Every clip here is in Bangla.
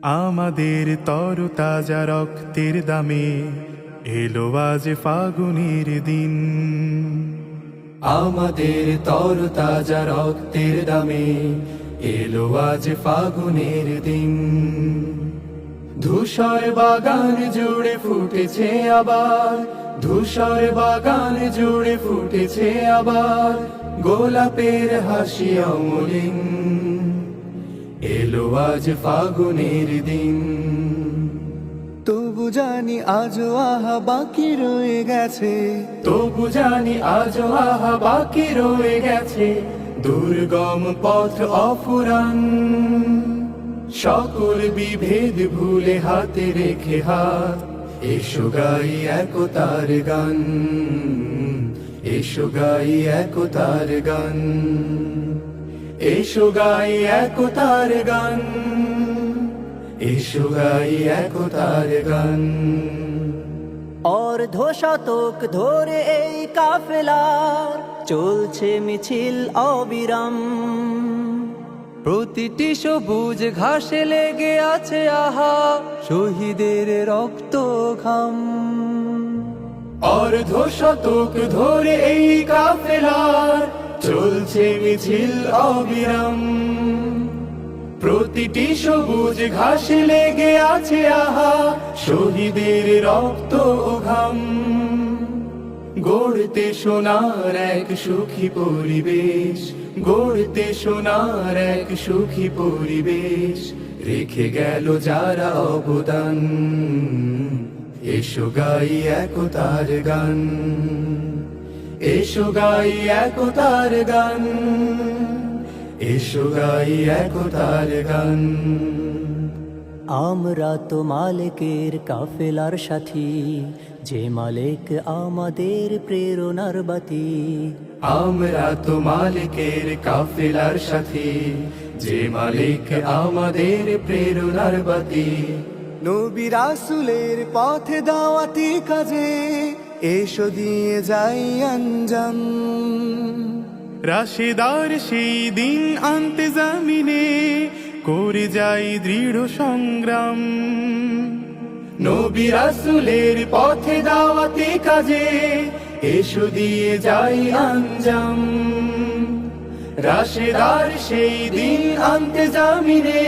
আমাদের তরতাজা রক্তের দামে এলো আজ ফাগুনের দিন। আমাদের তরতাজা রক্তের দামে এলো আজ ফাগুনের দিন। ধূসর বাগান জুড়ে ফুটেছে আবার, ধূসর বাগান জুড়ে ফুটেছে আবার গোলাপের হাসি অমলিন। এলো আজ ফাগুনের দিন। তবু জানি আজও আহা বাকি রয়ে গেছে, তবু জানি আজও আহা বাকি রয়ে গেছে দুর্গম পথ অফুরান। সকল বিভেদ ভুলে হাতে রেখে হাত, এসো গাই একতার গান, এসো গাই একতার গান, এসো গাই একতার গান, এসো গাই একতার গান। অর্ধ শতক ধরে এই কাফেলার চলছে মিছিল অবিরাম। প্রতিটি সবুজ ঘাসে লেগে আছে আহা শহীদের রক্ত ঘাম। অর্ধ শতক ধরে এই কাফেলার চলছে মিছিল অবিরাম। প্রতিটি সবুজ ঘাসে লেগে আছে আহা শহীদের রক্ত ও ঘাম। গড়তে সোনার এক সুখী পরিবেশ, গড়তে সোনার এক সুখী পরিবেশ রেখে গেল যারা অবদান। এসো গাই একতার গান, এসো গাই একতার গান, এসো গাই একতার গান। আমরা তো মালিকের কাফেলার সাথী, যে মালিক আমাদের প্রেরণার বাতি। আমরা তো মালিকের কাফেলার সাথী, যে মালিক আমাদের প্রেরণার বাতি। নবী রাসূলের পথে দাওয়াতি কাজে এসো দিয়ে যাই আঞ্জাম। রাশেদার সেই দিন আনতে জামিনে করে যাই দৃঢ় সংগ্রাম। নবী রাসূলের পথে দাওয়াতি কাজে এসো দিয়ে যাই আঞ্জাম। রাশেদার সেই দিন আনতে জামিনে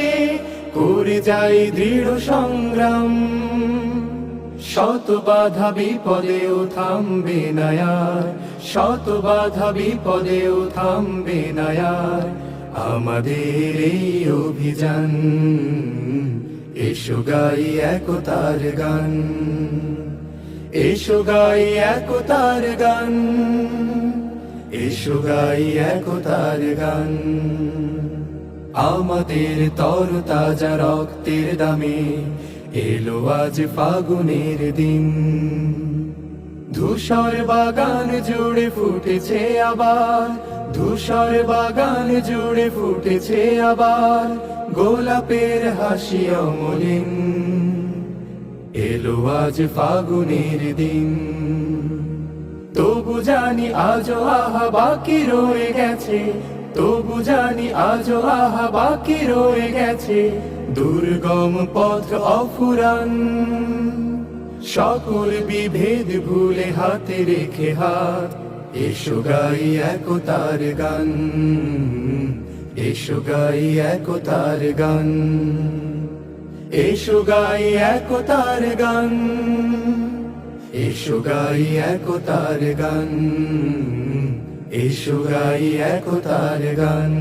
করে যাই দৃঢ় সংগ্রাম। শত বাধা বিপদেও থামবে না আর, শত বাধা বিপদেও থামবে না আর আমাদের এই অভিযান। এসো গাই একতার গান, এসো গাই একতার গান, এসো গাই একতার গান। আমাদের তরতাজা রক্তের দামে এলো আজ ফাগুনের দিন। ধূসর বাগান জুড়ে ফুটেছে আবার, ধূসর বাগান জুড়ে ফুটেছে আবার গোলাপের হাসি অমলিন। এলো আজ ফাগুনের দিন। তবু জানি আজও আহা বাকি রয়ে গেছে, তবু জানি আজও আহা বাকি রয়ে গেছে দুর্গম পথ অফুরান। সকল বিভেদ ভুলে হাতে রেখে হাত, এসো গাই একতার গান, এসো গাই একতার গান, এসো গাই একতার গান, এসো গাই একতার গান, এসো গাই একতার গান।